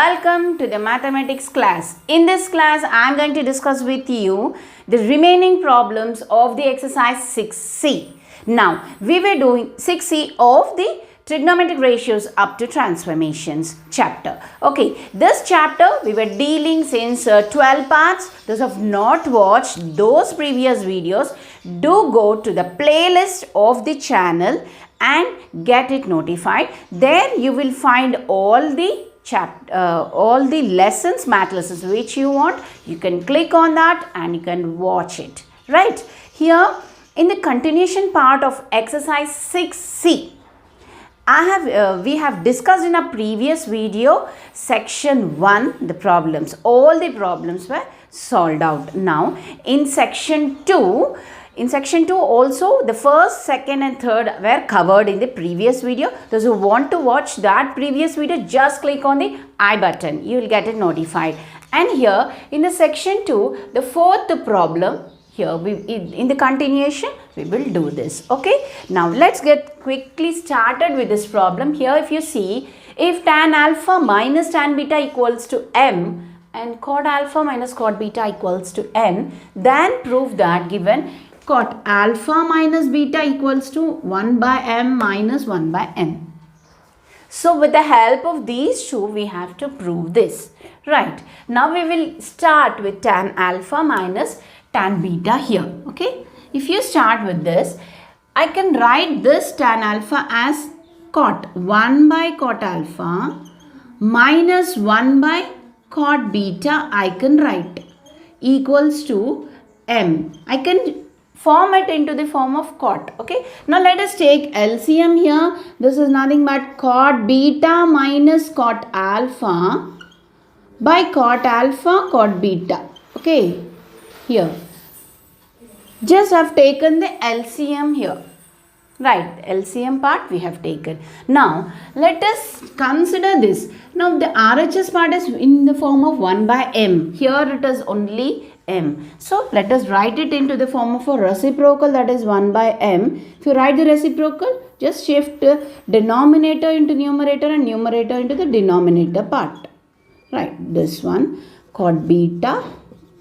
Welcome to the mathematics class. In this class, I am going to discuss with you the remaining problems of the exercise 6C. Now, we were doing 6C of the trigonometric ratios up to transformations chapter. Okay, this chapter we were dealing since 12 parts. Those who have not watched those previous videos, do go to the playlist of the channel and get it notified. There you will find all the lessons, math lessons which you want. You can click on that and you can watch it. Right, here in the continuation part of exercise 6C, we have discussed in a previous video section 1 the problems. All the problems were solved out. Now in section 2, also the first, second and third were covered in the previous video. Those who want to watch that previous video, just click on the I button. You will get it notified. And here in the section 2, the fourth problem, here in the continuation we will do this. Okay, now let's get quickly started with this problem. Here if you see, if tan alpha minus tan beta equals to m and cot alpha minus cot beta equals to n, then prove that given cot alpha minus beta equals to 1 by m minus 1 by n. So with the help of these two, we have to prove this. Right, now we will start with tan alpha minus tan beta here. Okay, if you start with this, I can write this tan alpha as cot 1 by cot alpha minus 1 by cot beta. I can write equals to m. I can form it into the form of cot. Okay, now let us take LCM here. This is nothing but cot beta minus cot alpha by cot alpha cot beta. Okay, here just have taken the LCM here. Right, LCM part we have taken. Now let us consider this. Now the RHS part is in the form of 1 by m. Here it is only m. So let us write it into the form of a reciprocal, that is 1 by m. If you write the reciprocal, just shift denominator into numerator and numerator into the denominator part. Right, this one cot beta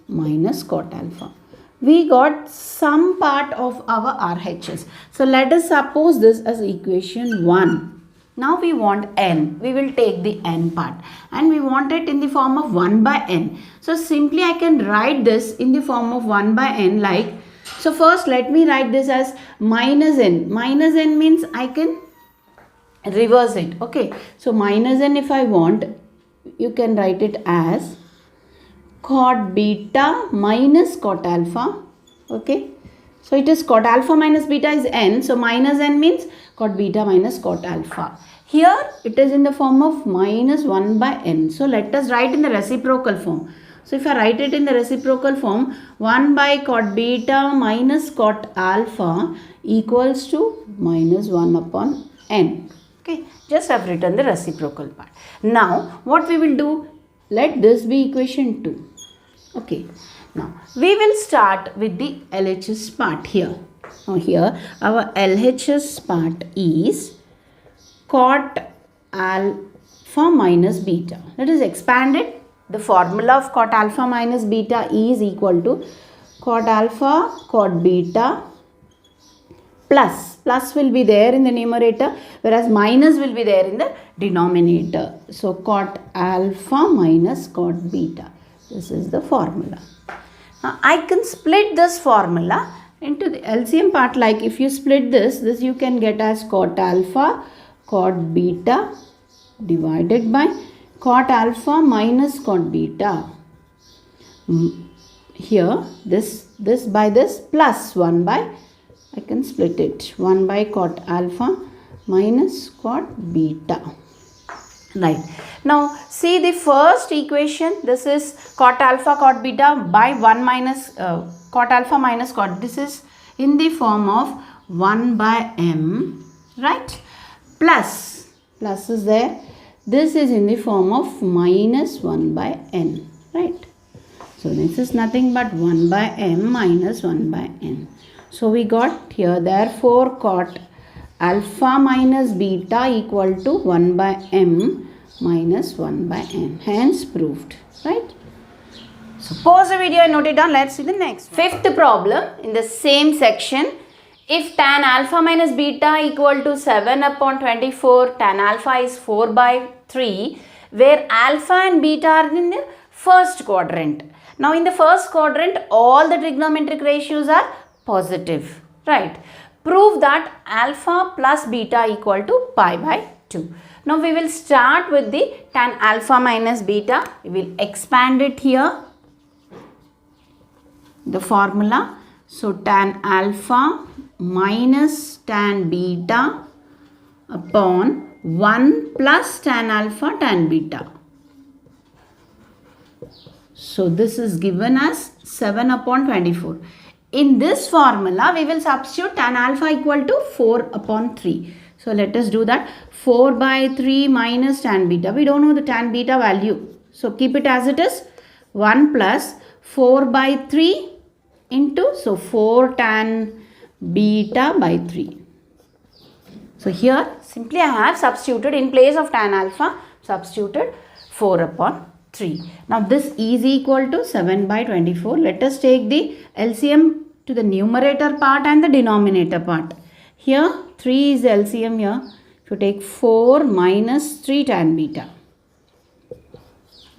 minus cot alpha. We got some part of our RHS. So let us suppose this as equation 1. Now we want n. We will take the n part and we want it in the form of 1 by n. So simply I can write this in the form of 1 by n like. So first let me write this as minus n. Minus n means I can reverse it. Okay. So minus n, if I want, you can write it as cot beta minus cot alpha. Okay, so it is cot alpha minus beta is n, so minus n means cot beta minus cot alpha. Here it is in the form of minus 1 by n. So let us write in the reciprocal form. So if I write it in the reciprocal form, 1 by cot beta minus cot alpha equals to minus 1 upon n. Okay, just have written the reciprocal part. Now what we will do, let this be equation 2. Okay, now we will start with the LHS part here. Now here our LHS part is cot alpha minus beta. Let us expand it. The formula of cot alpha minus beta is equal to cot alpha cot beta plus will be there in the numerator, whereas minus will be there in the denominator. So cot alpha minus cot beta. This is the formula. Now I can split this formula into the LCM part. Like if you split this you can get as cot alpha cot beta divided by cot alpha minus cot beta. Here this by this plus 1 by, I can split it, 1 by cot alpha minus cot beta. Right, now see the first equation. This is cot alpha cot beta by 1 minus cot alpha minus cot. This is in the form of 1 by m. Right, plus is there. This is in the form of minus 1 by n. Right, so this is nothing but 1 by m minus 1 by n. So we got here, therefore cot alpha minus beta equal to 1 by m minus 1 by n. Hence proved, right? So pause the video and note it down. Let's see the next. Fifth problem in the same section. If tan alpha minus beta equal to 7 upon 24, tan alpha is 4 by 3, where alpha and beta are in the first quadrant. Now in the first quadrant, all the trigonometric ratios are positive, right? Prove that alpha plus beta equal to pi by 2. Now we will start with the tan alpha minus beta. We will expand it here. The formula. So tan alpha minus tan beta upon 1 plus tan alpha tan beta. So this is given as 7 upon 24. In this formula, we will substitute tan alpha equal to 4 upon 3. So let us do that. 4 by 3 minus tan beta. We don't know the tan beta value. So keep it as it is. 1 plus 4 by 3 into, so 4 tan beta by 3. So here simply I have substituted in place of tan alpha, substituted 4 upon 3. Now this is equal to 7 by 24. Let us take the LCM to the numerator part and the denominator part. Here 3 is the LCM here. If you take 4 minus 3 tan beta.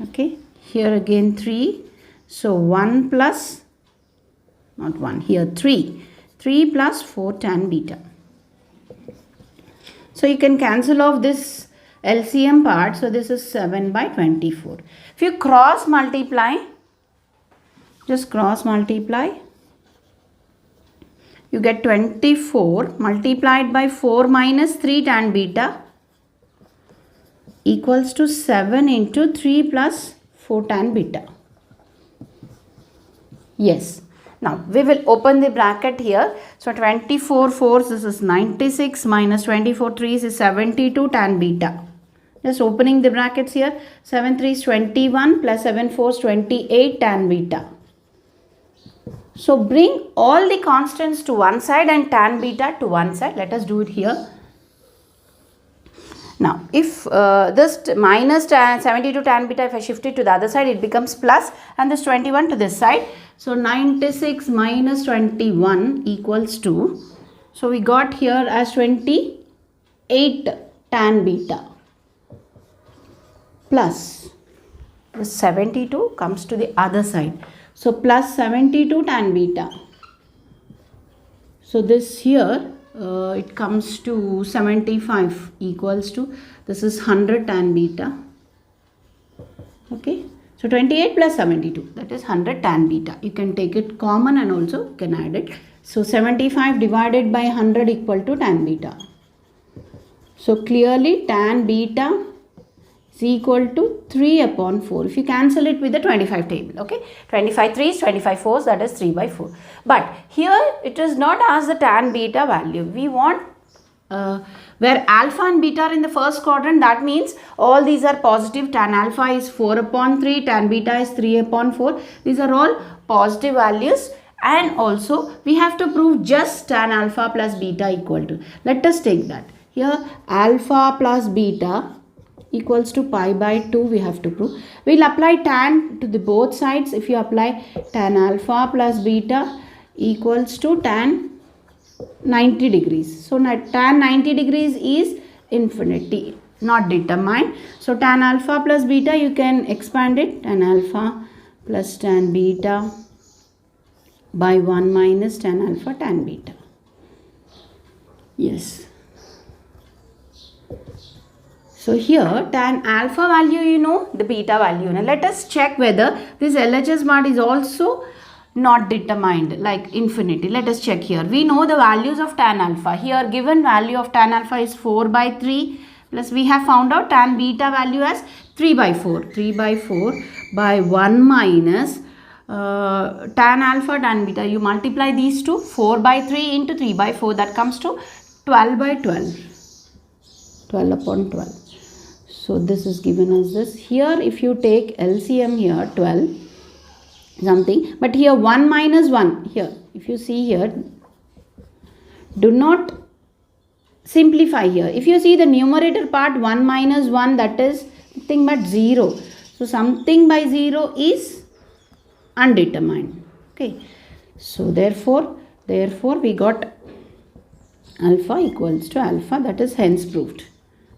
Okay. Here again 3. So 1 plus, not 1, here 3. 3 plus 4 tan beta. So you can cancel off this LCM part. So this is 7 by 24. If you cross multiply, just cross multiply, you get 24 multiplied by 4 minus 3 tan beta equals to 7 into 3 plus 4 tan beta. Yes. Now we will open the bracket here. So 24 4s, this is 96 minus 24 3s is 72 tan beta. Just opening the brackets here. 7 3s 21 plus 7 4s 28 tan beta. So bring all the constants to one side and tan beta to one side. Let us do it here. Now if this minus 72 tan beta, if I shift it to the other side, it becomes plus, and this 21 to this side. So 96 minus 21 equals to, so we got here as 28 tan beta plus the 72 comes to the other side. So plus 72 tan beta. So this here it comes to 75 equals to, this is 100 tan beta. Okay. So 28 plus 72, that is 100 tan beta. You can take it common and also you can add it. So 75 divided by 100 equal to tan beta. So clearly tan beta is equal to 3 upon 4. If you cancel it with the 25 table, okay. 25 3s, 25 4s, that is 3 by 4. But here it is not as the tan beta value. We want where alpha and beta are in the first quadrant, that means all these are positive. Tan alpha is 4 upon 3, tan beta is 3 upon 4. These are all positive values, and also we have to prove just tan alpha plus beta equal to. Let us take that. Here alpha plus beta equals to pi by 2 we have to prove. We will apply tan to the both sides. If you apply tan alpha plus beta equals to tan 90 degrees. So tan 90 degrees is infinity, not determined. So tan alpha plus beta, you can expand it. Tan alpha plus tan beta by 1 minus tan alpha tan beta. Yes. So here tan alpha value you know, the beta value. Now let us check whether this LHS part is also not determined like infinity. Let us check here. We know the values of tan alpha. Here given value of tan alpha is 4 by 3 plus we have found out tan beta value as 3 by 4. 3 by 4 by 1 minus tan alpha tan beta. You multiply these two, 4 by 3 into 3 by 4, that comes to 12 by 12. 12 upon 12. So this is given as this. Here if you take LCM here 12 something, but here 1 minus 1 here, if you see here, do not simplify here. If you see the numerator part 1 minus 1, that is nothing but 0. So something by 0 is undetermined. Okay. So therefore we got alpha equals to alpha, that is hence proved.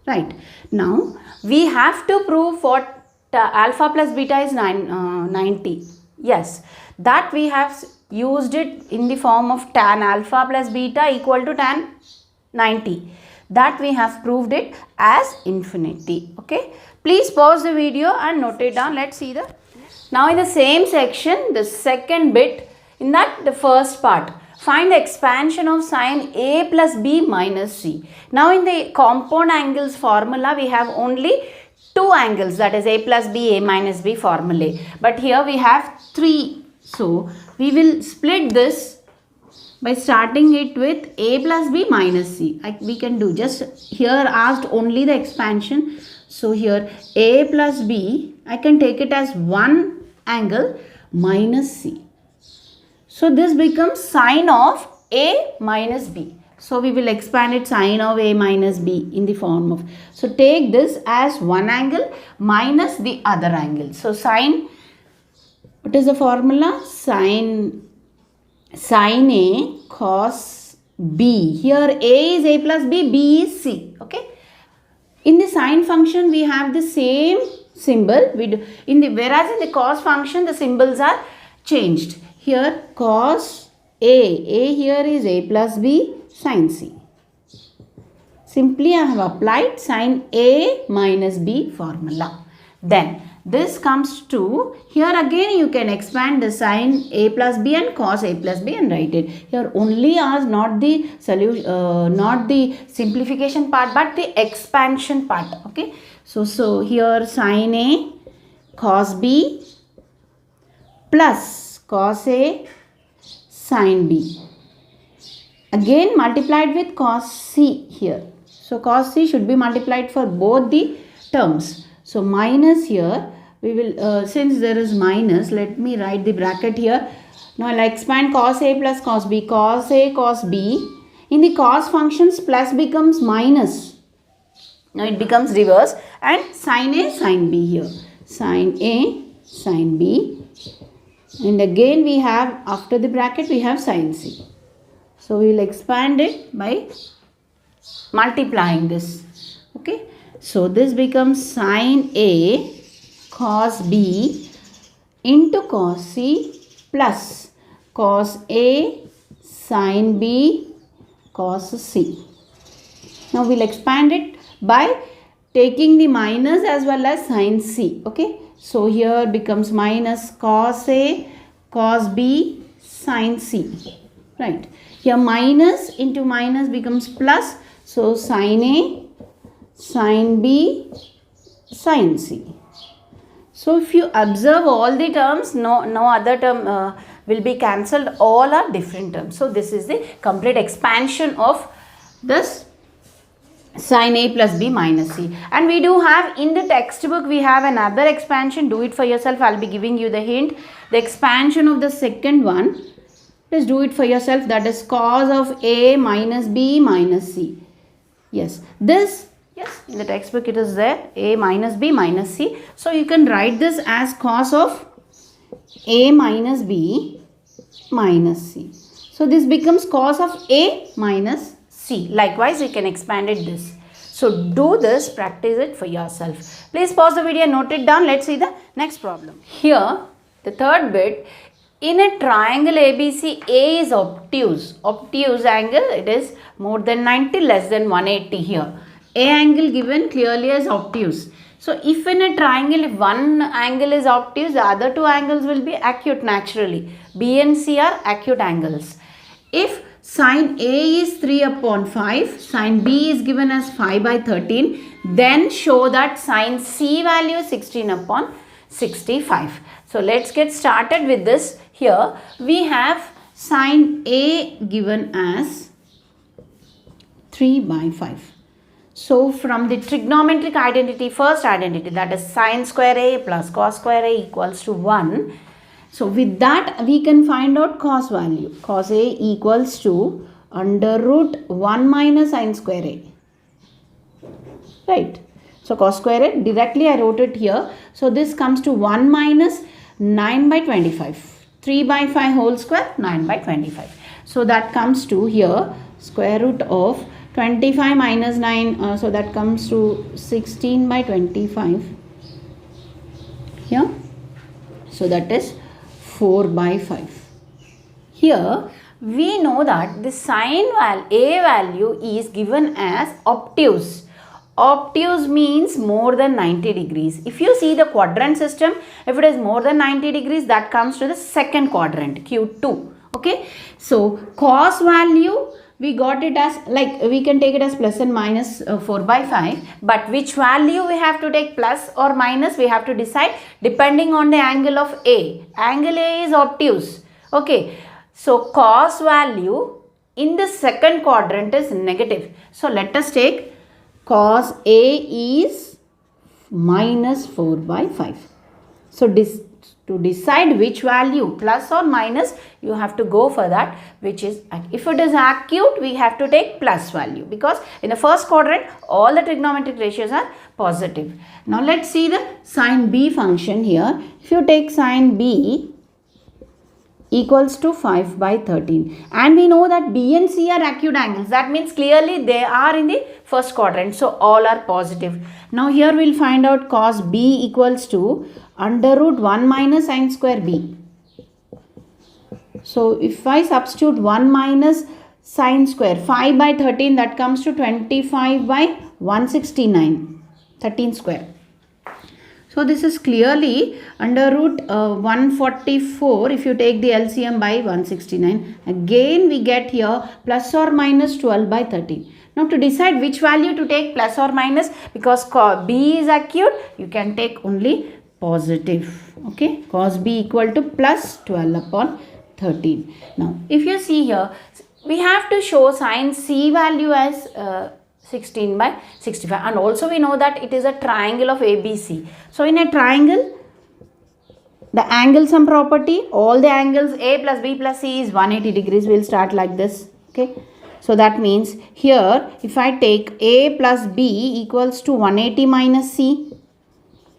Right. Now we have to prove what alpha plus beta is 90. Yes, that we have used it in the form of tan alpha plus beta equal to tan 90. That we have proved it as infinity. Okay. Please pause the video and note it down. Let's see the. Now in the same section, the second bit, in that the first part, find the expansion of sine A plus B minus C. Now in the compound angles formula, we have only two angles, that is A plus B, A minus B formulae. But here we have three. So we will split this by starting it with A plus B minus C. We can do just here asked only the expansion. So here A plus B, I can take it as one angle minus C. So this becomes sine of A minus B. So we will expand it sine of A minus B in the form of. So take this as one angle minus the other angle. So sine, what is the formula? Sine A cos B. Here A is A plus B, B is C. Okay. In the sine function we have the same symbol. Whereas in the cos function the symbols are changed. Here cos A here is A plus B sin C. Simply I have applied sin A minus B formula. Then this comes to, here again you can expand the sin A plus B and cos A plus B and write it. Here only asked not the solution, not the simplification part but the expansion part. Okay. So here sin A cos B plus cos A sin B. Again multiplied with cos C here. So cos C should be multiplied for both the terms. So minus here, we will, since there is minus, let me write the bracket here. Now I'll expand cos A plus cos B. Cos A cos B. In the cos functions plus becomes minus. Now it becomes reverse and sin A sin B here. Sin A sin B. And again we have, after the bracket we have sin C. So we will expand it by multiplying this. Okay. So this becomes sin A cos B into cos C plus cos A sin B cos C. Now we will expand it by taking the minus as well as sin C. Okay. So here becomes minus cos A cos B sin C. Right. Here minus into minus becomes plus. So sin A sin B sin C. So if you observe all the terms, no other term will be cancelled. All are different terms. So this is the complete expansion of this sin A plus B minus C. And we do have in the textbook, we have another expansion. Do it for yourself. I'll be giving you the hint. The expansion of the second one. Please do it for yourself. That is cos of A minus B minus C. Yes. This, yes, in the textbook it is there. A minus B minus C. So you can write this as cos of A minus B minus C. So this becomes cos of A minus C. Likewise, you can expand it this. So do this, practice it for yourself. Please pause the video and note it down. Let's see the next problem. Here, the third bit. In a triangle ABC, A is obtuse. Obtuse angle, it is more than 90, less than 180 here. A angle given clearly as obtuse. So if in a triangle, if one angle is obtuse, the other two angles will be acute naturally. B and C are acute angles. If sin A is 3 upon 5, sin B is given as 5 by 13, then show that sin C value is 16 upon 65. So let's get started with this. Here we have sin A given as 3 by 5. So from the trigonometric identity, first identity, that is sin square A plus cos square A equals to 1. So with that we can find out cos value. Cos A equals to under root 1 minus sin square A. Right. So cos square it, directly I wrote it here. So this comes to 1 minus 9 by 25. 3 by 5 whole square, 9 by 25. So that comes to here square root of 25 minus 9. So that comes to 16 by 25 here. So that is 4 by 5. Here we know that the sine A value is given as obtuse. Obtuse means more than 90 degrees. If you see the quadrant system, if it is more than 90 degrees, that comes to the second quadrant, Q2. Okay. So cos value, we got it as, like, we can take it as plus and minus 4 by 5. But which value we have to take, plus or minus, we have to decide depending on the angle of A. Angle A is obtuse. Okay. So cos value in the second quadrant is negative. So let us take cos A is minus 4 by 5. So to decide which value, plus or minus, you have to go for that, which is, if it is acute, we have to take plus value, because in the first quadrant all the trigonometric ratios are positive. Now let's see the sin B function here. If you take sin B equals to 5 by 13, and we know that B and C are acute angles, that means clearly they are in the first quadrant, so all are positive. Now here we will find out cos B equals to under root 1 minus sin square B. So if I substitute 1 minus sin square, 5 by 13, that comes to 25 by 169, 13 square. So this is clearly under root 144. If you take the LCM by 169, again we get here plus or minus 12 by 13. Now to decide which value to take, plus or minus, because B is acute, you can take only positive. Okay, cos B equal to plus 12 upon 13. Now if you see here, we have to show sin C value as 16 by 65, and also we know that it is a triangle of ABC. So in a triangle, the angle sum property, all the angles A plus B plus C is 180 degrees. We will start like this. Okay, so that means here if I take A plus B equals to 180 minus C.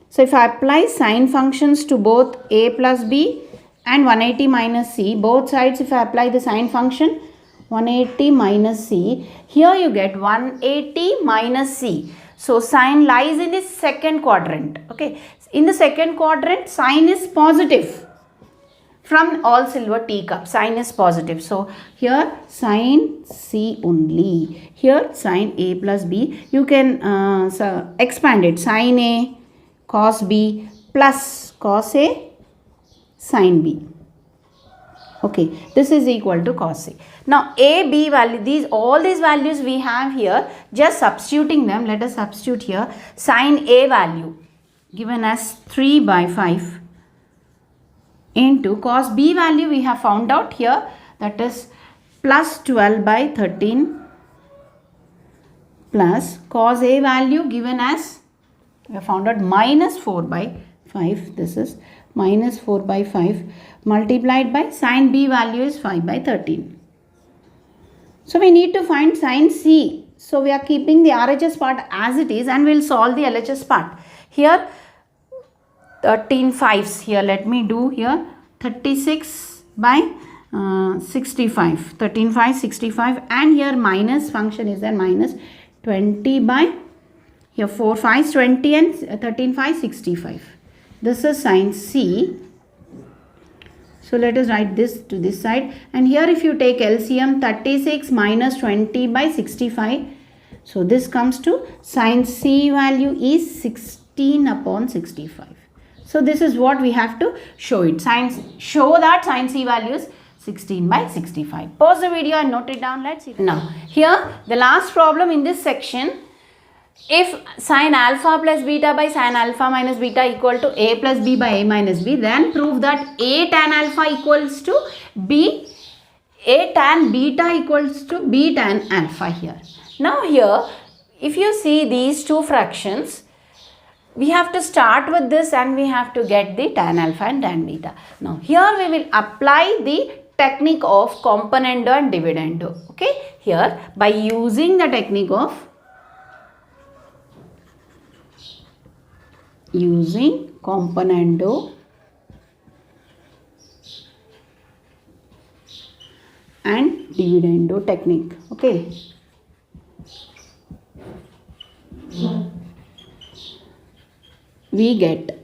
So if I apply sine functions to both A plus B and 180 minus C, both sides, if I apply the sine function 180 minus C, here you get 180 minus C. So sine lies in the second quadrant. Okay, in the second quadrant sine is positive. From all silver teacup, sine is positive. So here sine C only. Here sine A plus B. You can expand it. Sine A cos B plus cos A sine B. Okay, this is equal to cos A. Now A, B value, all these values we have here, just substituting them. Let us substitute here. Sine A value given as 3 by 5 into cos B value we have found out here, that is plus 12 by 13 plus cos A value given as, we have found out, minus 4 by 5. This is minus 4 by 5 multiplied by sin B value is 5 by 13. So we need to find sin C. So we are keeping the RHS part as it is and we will solve the LHS part. Here 13 5s, here let me do here 36 by 65, 13 5 65, and here minus function is there, minus 20 by, here 4 5s 20 and 13 5 65. This is sin C. So let us write this to this side, and here if you take LCM, 36 minus 20 by 65. So this comes to sin C value is 16 upon 65. So this is what we have to show it. Show that sin C value is 16 by 65. Pause the video and note it down. Let's see. Now here the last problem in this section. If sin alpha plus beta by sin alpha minus beta equal to A plus B by A minus B, then prove that A tan alpha equals to B, A tan beta equals to B tan alpha here. Now here, if you see these two fractions, we have to start with this and we have to get the tan alpha and tan beta. Now here we will apply the technique of componendo and dividendo. Okay, here by using the technique of using componendo and dividendo technique. Okay. We get,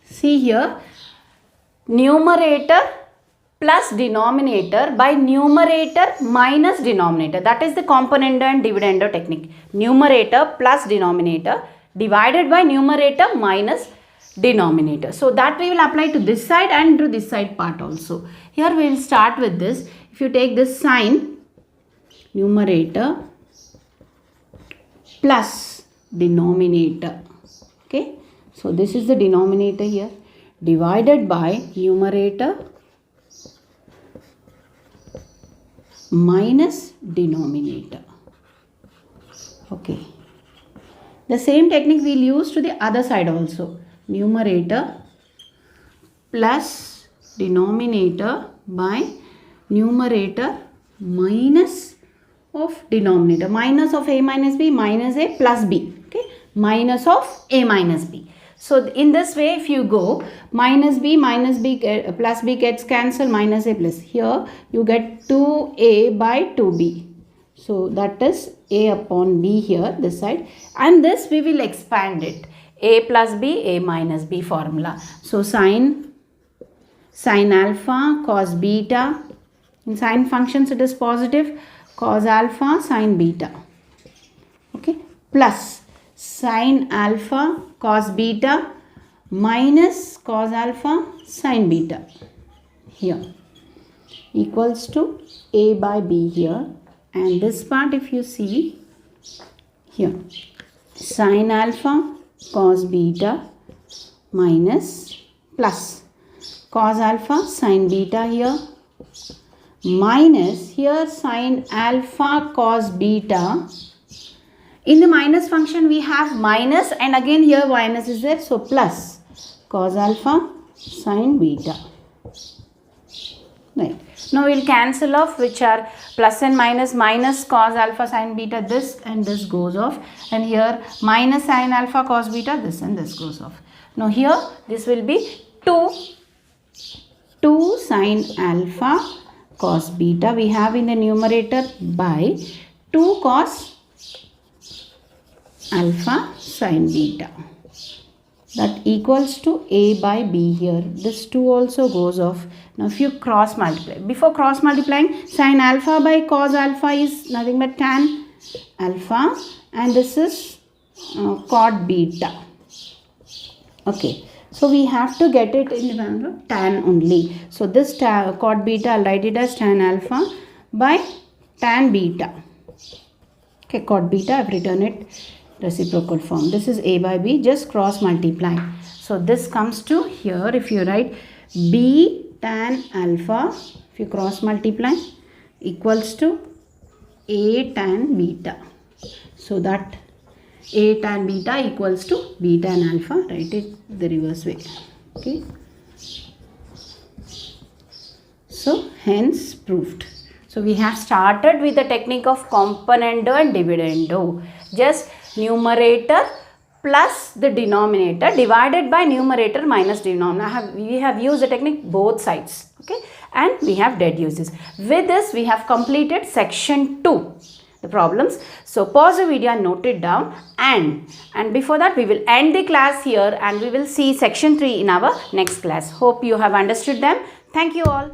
see here, numerator plus denominator by numerator minus denominator. That is the componendo and dividendo technique. Numerator plus denominator divided by numerator minus denominator. So that we will apply to this side and to this side part also. Here we will start with this. If you take this sign, numerator plus denominator. Okay. So this is the denominator here, divided by numerator minus denominator. Okay. The same technique we will use to the other side also. Numerator plus denominator by numerator minus of denominator. Minus of a minus b minus a plus b. Okay. Minus of a minus b. So in this way, if you go minus b plus b gets cancelled, minus a plus. Here you get 2a by 2b. So that is a upon b here, this side. And this we will expand it. A plus b, a minus b formula. So sin alpha, cos beta. In sine functions it is positive. Cos alpha, sin beta. Okay. Plus sin alpha cos beta minus cos alpha sin beta here equals to a by b here, and this part if you see here, sin alpha cos beta minus plus cos alpha sin beta here minus here sin alpha cos beta. In the minus function we have minus, and again here minus is there, so plus cos alpha sin beta. Right. Now we will cancel off which are plus and minus. Minus cos alpha sin beta, this and this goes off, and here minus sin alpha cos beta, this and this goes off. Now here this will be 2 sin alpha cos beta we have in the numerator by 2 cos alpha sin beta, that equals to a by b here. This 2 also goes off. Now if you cross multiply, before cross multiplying, sin alpha by cos alpha is nothing but tan alpha, and this is cot beta. Okay, so we have to get it in tan only. So this cot beta, I'll write it as tan alpha by tan beta. Okay, cot beta, I've written it reciprocal form. This is a by b, just cross multiply. So this comes to here, if you write b tan alpha, if you cross multiply, equals to a tan beta. So that a tan beta equals to b tan alpha. Write it the reverse way. Okay. So hence proved. So we have started with the technique of componendo and dividendo. Just numerator plus the denominator divided by numerator minus denominator. We have used the technique both sides. Okay, and we have deduced. With this we have completed section 2, the problems. So pause the video and note it down, and before that we will end the class here and we will see section 3 in our next class. Hope you have understood them. Thank you all.